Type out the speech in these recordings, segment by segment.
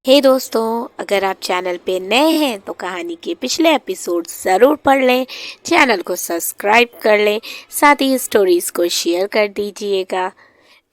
हे दोस्तों, अगर आप चैनल पे नए हैं तो कहानी के पिछले एपिसोड ज़रूर पढ़ लें, चैनल को सब्सक्राइब कर लें, साथ ही स्टोरीज को शेयर कर दीजिएगा।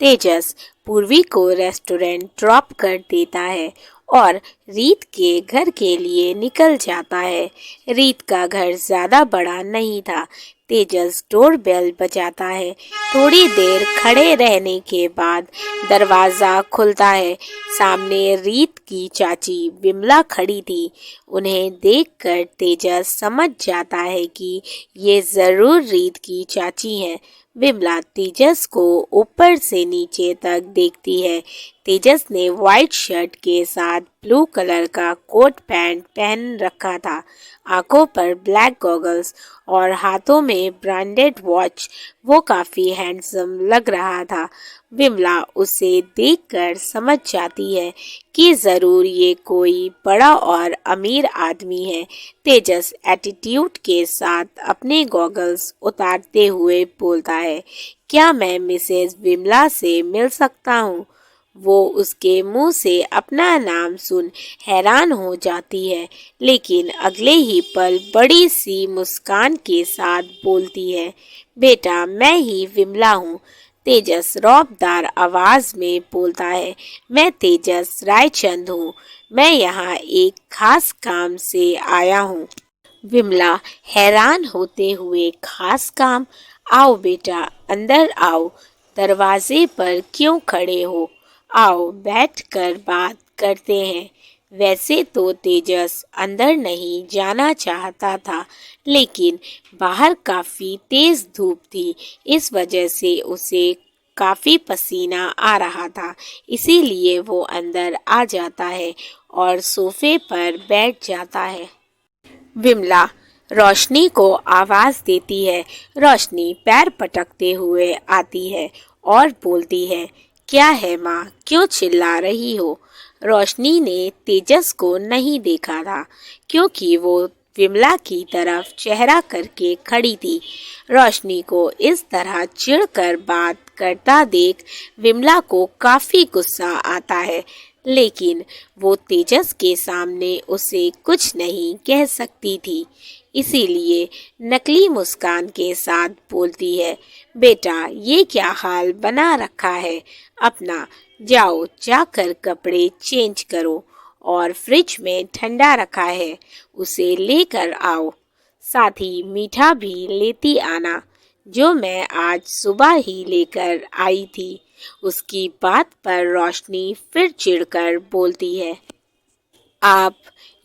तेजस पूर्वी को रेस्टोरेंट ड्रॉप कर देता है और रीत के घर के लिए निकल जाता है। रीत का घर ज़्यादा बड़ा नहीं था। तेजस डोर बेल बजाता है। थोड़ी देर खड़े रहने के बाद दरवाज़ा खुलता है। सामने रीत की चाची विमला खड़ी थी। उन्हें देखकर तेजस समझ जाता है कि ये ज़रूर रीत की चाची हैं। विमला तेजस को ऊपर से नीचे तक देखती है। तेजस ने वाइट शर्ट के साथ ब्लू कलर का कोट पैंट पहन रखा था। आंखों पर ब्लैक गॉगल्स और हाथों में ब्रांडेड वॉच। वो काफी हैंडसम लग रहा था। विमला उसे देखकर समझ जाती है कि जरूर ये कोई बड़ा और अमीर आदमी है। तेजस एटीट्यूड के साथ अपने गॉगल्स उतारते हुए बोलता है, क्या मैं मिसेस विमला से मिल सकता हूँ? वो उसके मुंह से अपना नाम सुन हैरान हो जाती है, लेकिन अगले ही पल बड़ी सी मुस्कान के साथ बोलती है, बेटा मैं ही विमला हूँ। तेजस रौबदार आवाज में बोलता है, मैं तेजस रायचंद हूँ। मैं यहाँ एक खास काम से आया हूँ। विमला हैरान होते हुए, खास काम? आओ बेटा, अंदर आओ। दरवाजे पर क्यों खड़े हो? आओ बैठकर बात करते हैं। वैसे तो तेजस अंदर नहीं जाना चाहता था, लेकिन बाहर काफी तेज धूप थी। इस वजह से उसे काफी पसीना आ रहा था। इसीलिए वो अंदर आ जाता है और सोफे पर बैठ जाता है। विमला रोशनी को आवाज देती है। रोशनी पैर पटकते हुए आती है और बोलती है, क्या है माँ, क्यों चिल्ला रही हो? रोशनी ने तेजस को नहीं देखा था, क्योंकि वो विमला की तरफ चेहरा करके खड़ी थी। रोशनी को इस तरह चिढ़कर बात करता देख विमला को काफी गुस्सा आता है, लेकिन वो तेजस के सामने उसे कुछ नहीं कह सकती थी। इसीलिए नकली मुस्कान के साथ बोलती है, बेटा ये क्या हाल बना रखा है अपना? जाओ जाकर कपड़े चेंज करो और फ्रिज में ठंडा रखा है, उसे लेकर आओ। साथ ही मीठा भी लेती आना, जो मैं आज सुबह ही लेकर आई थी। उसकी बात पर रोशनी फिर चिढ़कर बोलती है, आप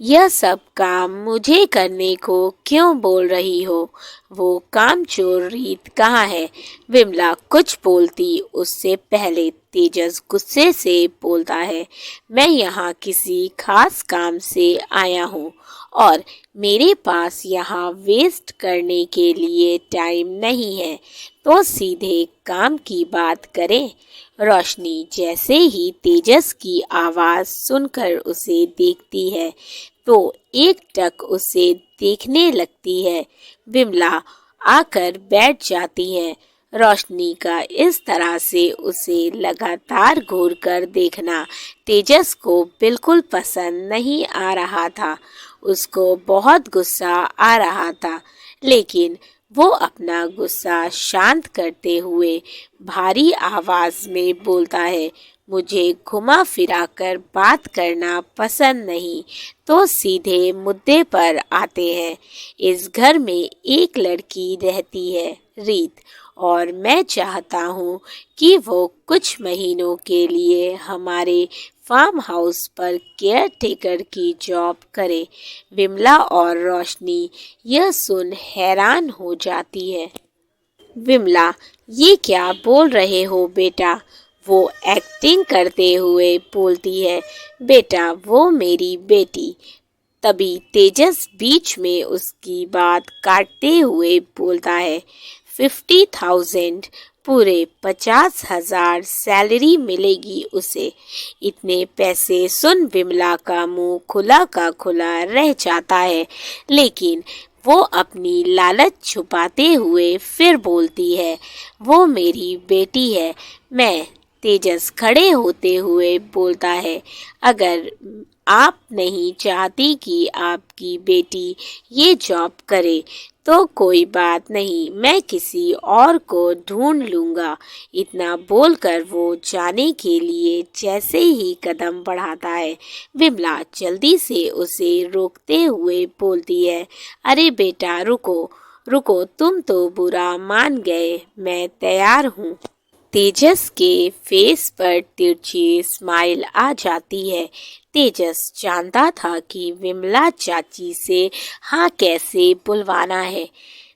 यह सब काम मुझे करने को क्यों बोल रही हो? वो कामचोर रीत कहाँ है? विमला कुछ बोलती उससे पहले तेजस गुस्से से बोलता है, मैं यहाँ किसी खास काम से आया हूँ और मेरे पास यहाँ वेस्ट करने के लिए टाइम नहीं है, तो सीधे काम की बात करें। रोशनी जैसे ही तेजस की आवाज सुनकर उसे देखती है तो एकटक उसे देखने लगती है। विमला आकर बैठ जाती है। रोशनी का इस तरह से उसे लगातार घूर कर देखना तेजस को बिल्कुल पसंद नहीं आ रहा था। उसको बहुत गुस्सा आ रहा था, लेकिन वो अपना गुस्सा शांत करते हुए भारी आवाज में बोलता है, मुझे घुमा फिरा कर बात करना पसंद नहीं, तो सीधे मुद्दे पर आते हैं। इस घर में एक लड़की रहती है, रीत, और मैं चाहता हूँ कि वो कुछ महीनों के लिए हमारे फार्म हाउस पर केयर टेकर की जॉब करे। विमला और रोशनी यह सुन हैरान हो जाती है। विमला, ये क्या बोल रहे हो बेटा? वो एक्टिंग करते हुए बोलती है, बेटा वो मेरी बेटी। तभी तेजस बीच में उसकी बात काटते हुए बोलता है, 50,000, पूरे 50,000 सैलरी मिलेगी उसे। इतने पैसे सुन विमला का मुंह खुला का खुला रह जाता है, लेकिन वो अपनी लालच छुपाते हुए फिर बोलती है, वो मेरी बेटी है, मैं तेजस खड़े होते हुए बोलता है, अगर आप नहीं चाहती कि आपकी बेटी ये जॉब करे तो कोई बात नहीं, मैं किसी और को ढूंढ लूँगा। इतना बोलकर वो जाने के लिए जैसे ही कदम बढ़ाता है, विमला जल्दी से उसे रोकते हुए बोलती है, अरे बेटा रुको रुको, तुम तो बुरा मान गए, मैं तैयार हूँ। तेजस के फेस पर तिरछी स्माइल आ जाती है। तेजस जानता था कि विमला चाची से हाँ कैसे बुलवाना है।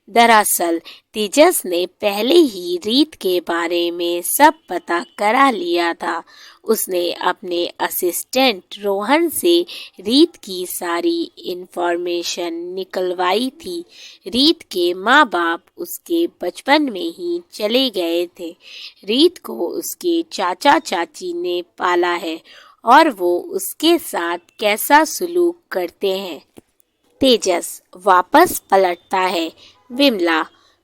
दरअसल तेजस ने पहले ही रीत के बारे में सब पता करा लिया था। उसने अपने असिस्टेंट रोहन से रीत की सारी इंफॉर्मेशन निकलवाई थी। रीत के माँ बाप उसके बचपन में ही चले गए थे। रीत को उसके चाचा चाची ने पाला है और वो उसके साथ कैसा सुलूक करते हैं। तेजस वापस पलटता है, विमला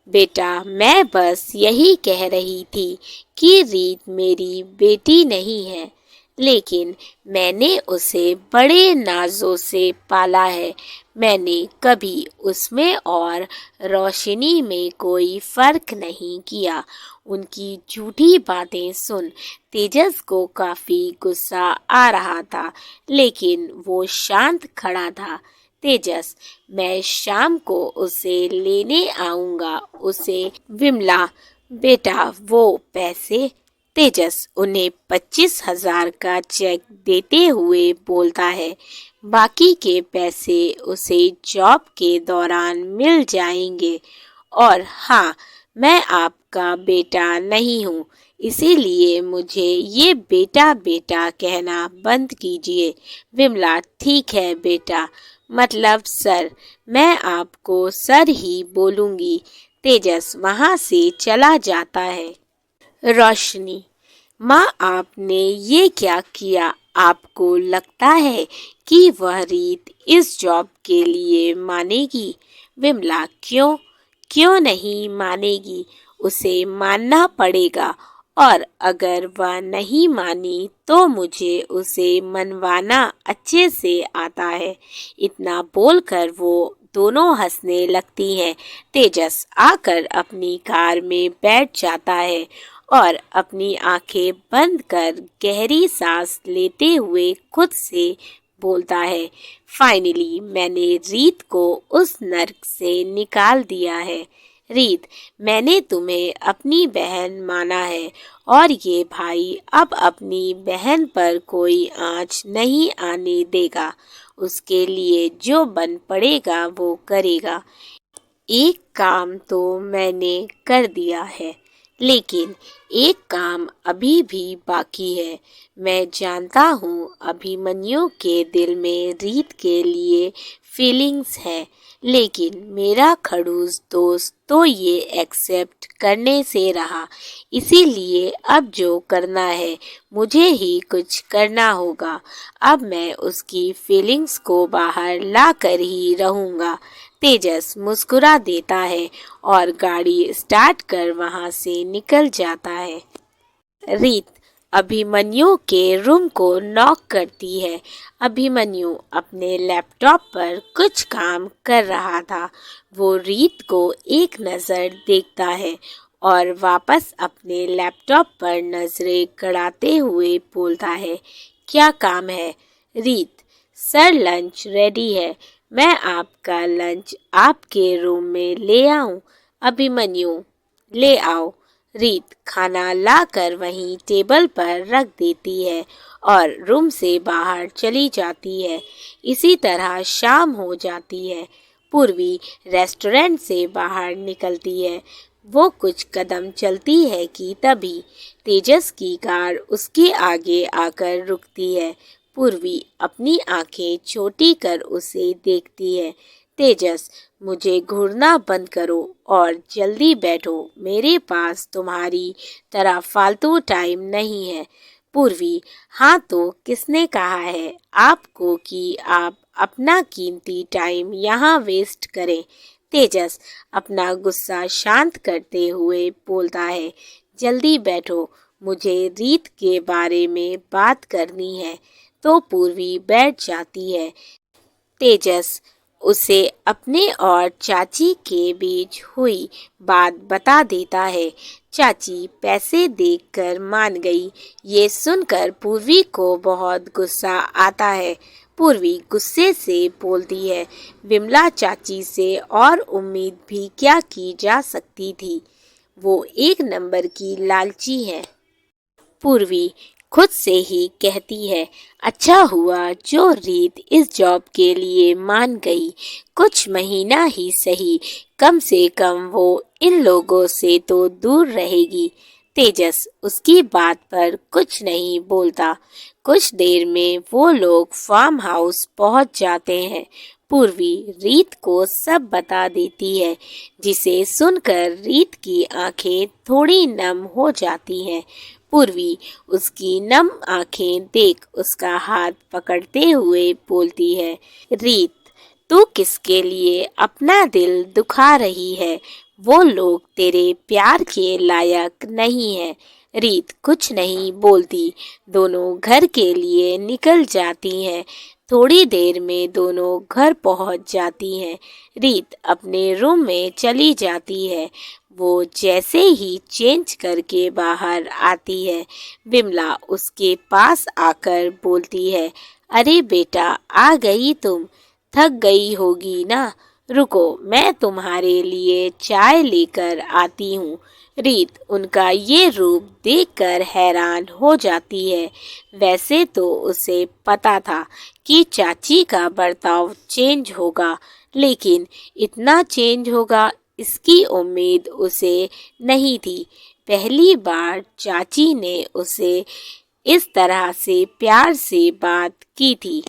बेटा मैं बस यही कह रही थी कि रीत मेरी बेटी नहीं है, लेकिन मैंने उसे बड़े नाजों से पाला है। मैंने कभी उसमें और रोशनी में कोई फर्क नहीं किया। उनकी झूठी बातें सुन तेजस को काफी गुस्सा आ रहा था, लेकिन वो शांत खड़ा था। तेजस मैं शाम को उसे लेने आऊंगा। उसे विमला बेटा वो पैसे। तेजस उन्हें 25,000 का चेक देते हुए बोलता है, बाकी के पैसे उसे जॉब के दौरान मिल जाएंगे। और हाँ, मैं आपका बेटा नहीं हूँ, इसीलिए मुझे ये बेटा बेटा कहना बंद कीजिए। विमला ठीक है बेटा, मतलब सर, मैं आपको सर ही बोलूंगी। तेजस वहां से चला जाता है। रोशनी माँ आपने ये क्या किया? आपको लगता है कि वह रीत इस जॉब के लिए मानेगी? विमला क्यों क्यों नहीं मानेगी? उसे मानना पड़ेगा, और अगर वह नहीं मानी तो मुझे उसे मनवाना अच्छे से आता है। इतना बोलकर वो दोनों हंसने लगती हैं। तेजस आकर अपनी कार में बैठ जाता है और अपनी आंखें बंद कर गहरी सांस लेते हुए खुद से बोलता है, फाइनली मैंने रीत को उस नर्क से निकाल दिया है। रीत, मैंने तुम्हें अपनी बहन माना है और ये भाई अब अपनी बहन पर कोई आँच नहीं आने देगा। उसके लिए जो बन पड़ेगा वो करेगा। एक काम तो मैंने कर दिया है, लेकिन एक काम अभी भी बाकी है। मैं जानता हूँ अभिमन्यु के दिल में रीत के लिए फीलिंग्स है, लेकिन मेरा खड़ूस दोस्त तो ये एक्सेप्ट करने से रहा। इसीलिए अब जो करना है मुझे ही कुछ करना होगा। अब मैं उसकी फीलिंग्स को बाहर ला कर ही रहूँगा। तेजस मुस्कुरा देता है और गाड़ी स्टार्ट कर वहां से निकल जाता है। रीत अभिमन्यु के रूम को नॉक करती है। अभिमन्यु अपने लैपटॉप पर कुछ काम कर रहा था। वो रीत को एक नज़र देखता है और वापस अपने लैपटॉप पर नजरें गड़ाते हुए बोलता है, क्या काम है? रीत, सर लंच रेडी है, मैं आपका लंच आपके रूम में ले आऊं? अभिमन्यु, ले आओ। रीत खाना लाकर वहीं टेबल पर रख देती है और रूम से बाहर चली जाती है। इसी तरह शाम हो जाती है। पूर्वी रेस्टोरेंट से बाहर निकलती है। वो कुछ कदम चलती है कि तभी तेजस की कार उसके आगे आकर रुकती है। पूर्वी अपनी आंखें छोटी कर उसे देखती है। तेजस, मुझे घूरना बंद करो और जल्दी बैठो, मेरे पास तुम्हारी तरह फालतू टाइम नहीं है। पूर्वी, हाँ तो किसने कहा है आपको कि आप अपना कीमती टाइम यहाँ वेस्ट करें? तेजस अपना गुस्सा शांत करते हुए बोलता है, जल्दी बैठो, मुझे रीत के बारे में बात करनी है। तो पूर्वी बैठ जाती है। तेजस उसे अपने और चाची के बीच हुई बात बता देता है। चाची पैसे देकर मान गई। ये सुनकर पूर्वी को बहुत गुस्सा आता है। पूर्वी गुस्से से बोलती है, विमला चाची से और उम्मीद भी क्या की जा सकती थी। वो एक नंबर की लालची है। पूर्वी खुद से ही कहती है, अच्छा हुआ जो रीत इस जॉब के लिए मान गई। कुछ महीना ही सही, कम से कम वो इन लोगों से तो दूर रहेगी। तेजस उसकी बात पर कुछ नहीं बोलता। कुछ देर में वो लोग फार्म हाउस पहुंच जाते हैं। पूर्वी रीत को सब बता देती है, जिसे सुनकर रीत की आंखें थोड़ी नम हो जाती हैं। पूर्वी उसकी नम आंखें देख उसका हाथ पकड़ते हुए बोलती है, रीत तू किसके लिए अपना दिल दुखा रही है। वो लोग तेरे प्यार के लायक नहीं है। रीत कुछ नहीं बोलती। दोनों घर के लिए निकल जाती हैं। थोड़ी देर में दोनों घर पहुंच जाती हैं। रीत अपने रूम में चली जाती है। वो जैसे ही चेंज करके बाहर आती है, विमला उसके पास आकर बोलती है, अरे बेटा आ गई तुम, थक गई होगी ना। रुको मैं तुम्हारे लिए चाय लेकर आती हूँ। रीत उनका ये रूप देखकर हैरान हो जाती है। वैसे तो उसे पता था कि चाची का बर्ताव चेंज होगा, लेकिन इतना चेंज होगा इसकी उम्मीद उसे नहीं थी। पहली बार चाची ने उसे इस तरह से प्यार से बात की थी।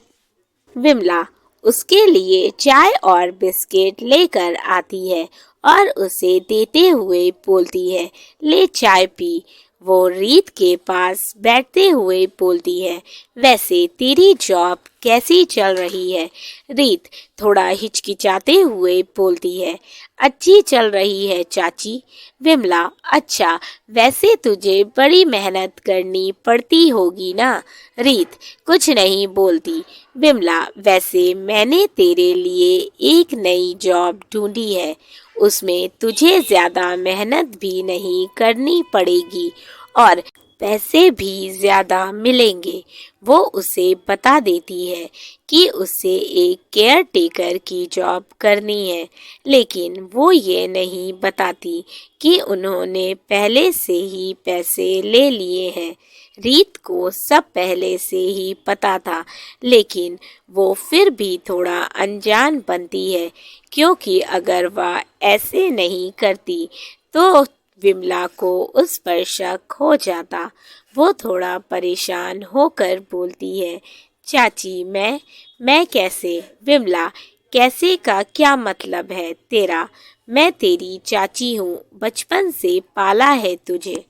विमला उसके लिए चाय और बिस्किट लेकर आती है और उसे देते हुए बोलती है, ले चाय पी। वो रीत के पास बैठते हुए बोलती है, वैसे तेरी जॉब कैसी चल रही है। रीत थोड़ा हिचकिचाते हुए बोलती है, अच्छी चल रही है चाची। विमला, अच्छा वैसे तुझे बड़ी मेहनत करनी पड़ती होगी ना। रीत कुछ नहीं बोलती। विमला, वैसे मैंने तेरे लिए एक नई जॉब ढूंढी है। उसमें तुझे ज्यादा मेहनत भी नहीं करनी पड़ेगी और पैसे भी ज्यादा मिलेंगे। वो उसे बता देती है कि उसे एक केयर टेकर की जॉब करनी है, लेकिन वो ये नहीं बताती कि उन्होंने पहले से ही पैसे ले लिए हैं। रीत को सब पहले से ही पता था, लेकिन वो फिर भी थोड़ा अनजान बनती है, क्योंकि अगर वह ऐसे नहीं करती तो विमला को उस पर शक हो जाता। वो थोड़ा परेशान होकर बोलती है, चाची मैं कैसे। विमला, कैसे का क्या मतलब है तेरा। मैं तेरी चाची हूँ, बचपन से पाला है तुझे।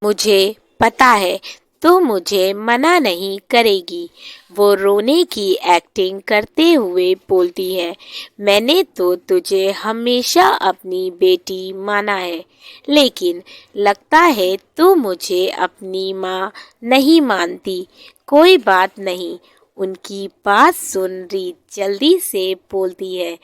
मुझे पता है तो मुझे मना नहीं करेगी। वो रोने की एक्टिंग करते हुए बोलती है, मैंने तो तुझे हमेशा अपनी बेटी माना है, लेकिन लगता है तू मुझे अपनी माँ नहीं मानती। कोई बात नहीं। उनकी बात सुन रीत जल्दी से बोलती है,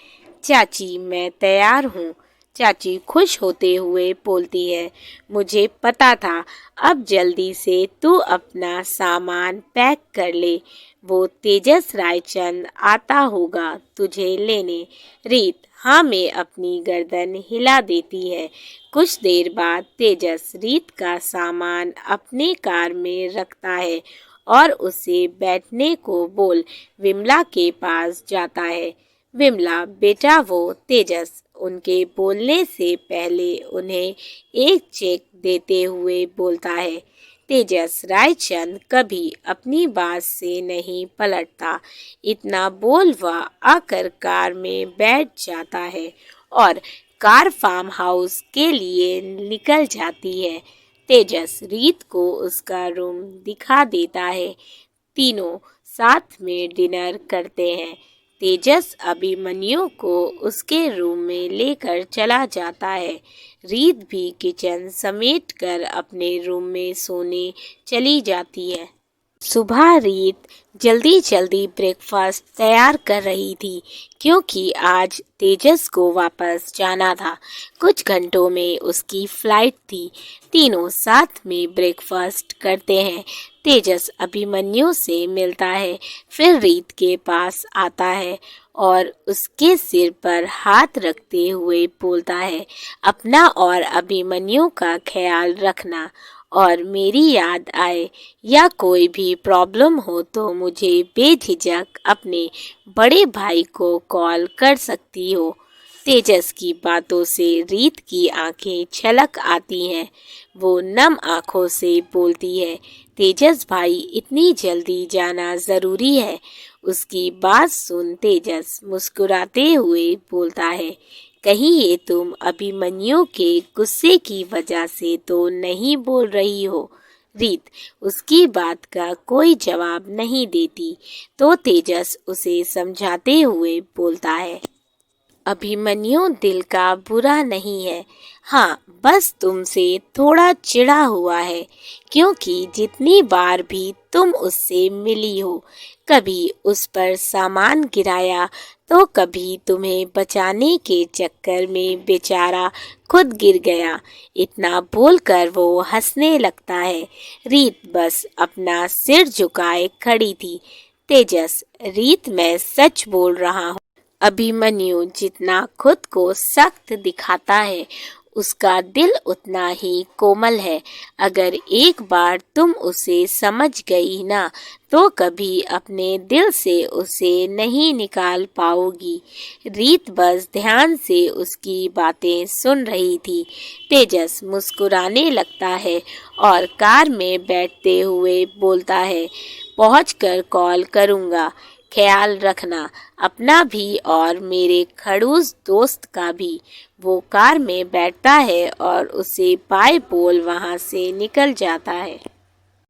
चाची मैं तैयार हूँ। चाची खुश होते हुए बोलती है, मुझे पता था। अब जल्दी से तू अपना सामान पैक कर ले। वो तेजस रायचंद आता होगा तुझे लेने। रीत हाँ में अपनी गर्दन हिला देती है। कुछ देर बाद तेजस रीत का सामान अपने कार में रखता है और उसे बैठने को बोल विमला के पास जाता है। विमला, बेटा। वो तेजस उनके बोलने से पहले उन्हें एक चेक देते हुए बोलता है। तेजस रायचंद कभी अपनी बात से नहीं पलटता। इतना बोल वह आकर कार में बैठ जाता है और कार फार्म हाउस के लिए निकल जाती है। तेजस रीत को उसका रूम दिखा देता है। तीनों साथ में डिनर करते हैं। तेजस अभिमन्यु को उसके रूम में लेकर चला जाता है। रीत भी किचन समेटकर अपने रूम में सोने चली जाती है। सुबह रीत जल्दी जल्दी ब्रेकफास्ट तैयार कर रही थी क्योंकि आज तेजस को वापस जाना था। कुछ घंटों में उसकी फ्लाइट थी। तीनों साथ में ब्रेकफास्ट करते हैं। तेजस अभिमन्यु से मिलता है, फिर रीत के पास आता है और उसके सिर पर हाथ रखते हुए बोलता है, अपना और अभिमन्यु का ख्याल रखना और मेरी याद आए या कोई भी प्रॉब्लम हो तो मुझे बेझिझक अपने बड़े भाई को कॉल कर सकती हो। तेजस की बातों से रीत की आंखें छलक आती हैं। वो नम आंखों से बोलती है, तेजस भाई इतनी जल्दी जाना ज़रूरी है। उसकी बात सुन तेजस मुस्कुराते हुए बोलता है, कहीं ये तुम अभिमन्यु के गुस्से की वजह से तो नहीं बोल रही हो। रीत उसकी बात का कोई जवाब नहीं देती तो तेजस उसे समझाते हुए बोलता है, अभिमन्यु दिल का बुरा नहीं है, हाँ बस तुमसे थोड़ा चिढ़ा हुआ है क्योंकि जितनी बार भी तुम उससे मिली हो, कभी उस पर सामान गिराया तो कभी तुम्हें बचाने के चक्कर में बेचारा खुद गिर गया। इतना बोलकर वो हंसने लगता है। रीत बस अपना सिर झुकाए खड़ी थी। तेजस, रीत मैं सच बोल रहा हूँ। अभिमन्यु जितना खुद को सख्त दिखाता है उसका दिल उतना ही कोमल है। अगर एक बार तुम उसे समझ गई ना तो कभी अपने दिल से उसे नहीं निकाल पाओगी। रीत बस ध्यान से उसकी बातें सुन रही थी। तेजस मुस्कुराने लगता है और कार में बैठते हुए बोलता है, पहुंचकर कॉल करूँगा, ख्याल रखना अपना भी और मेरे खड़ूस दोस्त का भी। वो कार में बैठता है और उसे बाय बोल वहां से निकल जाता है।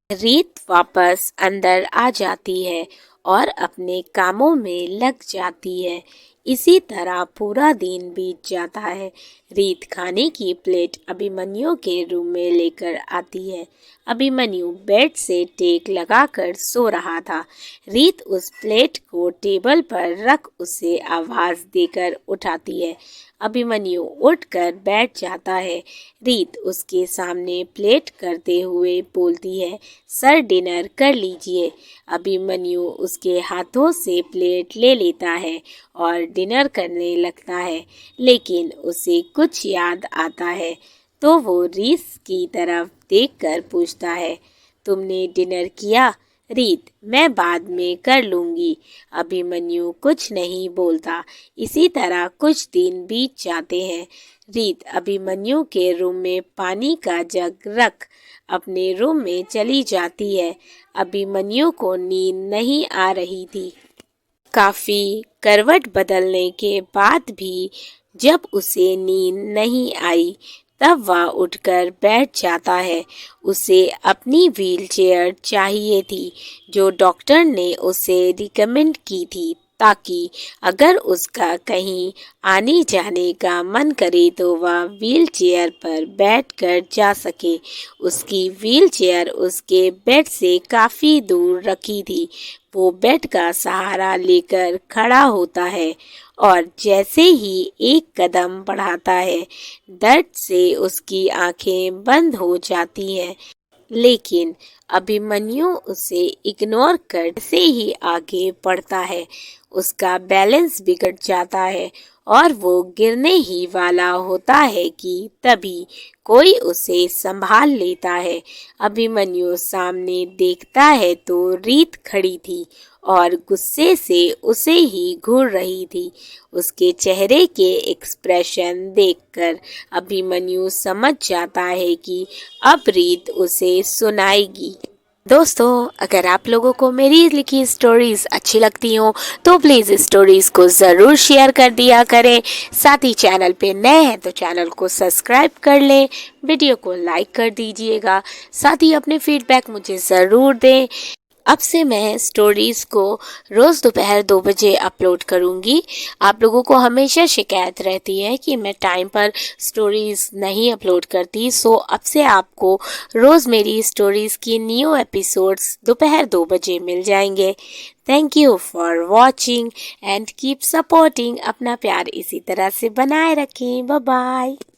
रीत वापस अंदर आ जाती है और अपने कामों में लग जाती है। इसी तरह पूरा दिन बीत जाता है। रीत खाने की प्लेट अभिमन्यु के रूम में लेकर आती है। अभिमन्यु बेड से टेक लगाकर सो रहा था। रीत उस प्लेट को टेबल पर रख उसे आवाज देकर उठाती है। अभिमन्यु उठकर बैठ जाता है। रीत उसके सामने प्लेट करते हुए बोलती है, सर डिनर कर लीजिए। अभिमन्यु उसके हाथों से प्लेट ले लेता है और डिनर करने लगता है, लेकिन उसे कुछ याद आता है तो वो रीत की तरफ देखकर पूछता है, तुमने डिनर किया? रीत, मैं बाद में कर लूँगी। अभिमन्यु कुछ नहीं बोलता। इसी तरह कुछ दिन बीत जाते हैं। रीत अभिमन्यु के रूम में पानी का जग रख अपने रूम में चली जाती है। अभिमन्यु को नींद नहीं आ रही थी। काफी करवट बदलने के बाद भी जब उसे नींद नहीं आई तब वह उठकर बैठ जाता है। उसे अपनी व्हीलचेयर चाहिए थी जो डॉक्टर ने उसे रिकमेंड की थी, ताकि अगर उसका कहीं आने जाने का मन करे तो वह व्हीलचेयर पर बैठकर जा सके। उसकी व्हीलचेयर उसके बेड से काफ़ी दूर रखी थी। वो बेड का सहारा लेकर खड़ा होता है और जैसे ही एक कदम बढ़ाता है, दर्द से उसकी आंखें बंद हो जाती हैं। लेकिन अभिमन्यु उसे इग्नोर कर से ही आगे बढ़ता है। उसका बैलेंस बिगड़ जाता है और वो गिरने ही वाला होता है कि तभी कोई उसे संभाल लेता है। अभिमन्यु सामने देखता है तो रीत खड़ी थी और गुस्से से उसे ही घूर रही थी। उसके चेहरे के एक्सप्रेशन देखकर अभिमन्यु समझ जाता है कि अब रीत उसे सुनाएगी। दोस्तों, अगर आप लोगों को मेरी लिखी स्टोरीज अच्छी लगती हो तो प्लीज़ स्टोरीज को ज़रूर शेयर कर दिया करें। साथ ही चैनल पे नए हैं तो चैनल को सब्सक्राइब कर लें, वीडियो को लाइक कर दीजिएगा। साथ ही अपने फीडबैक मुझे ज़रूर दें। अब से मैं स्टोरीज़ को रोज़ दोपहर 2 बजे अपलोड करूँगी। आप लोगों को हमेशा शिकायत रहती है कि मैं टाइम पर स्टोरीज़ नहीं अपलोड करती, सो अब से आपको रोज़ मेरी स्टोरीज़ की न्यू एपिसोड्स दोपहर 2 बजे मिल जाएंगे। Thank you for watching and keep supporting. अपना प्यार इसी तरह से बनाए रखें। Bye bye.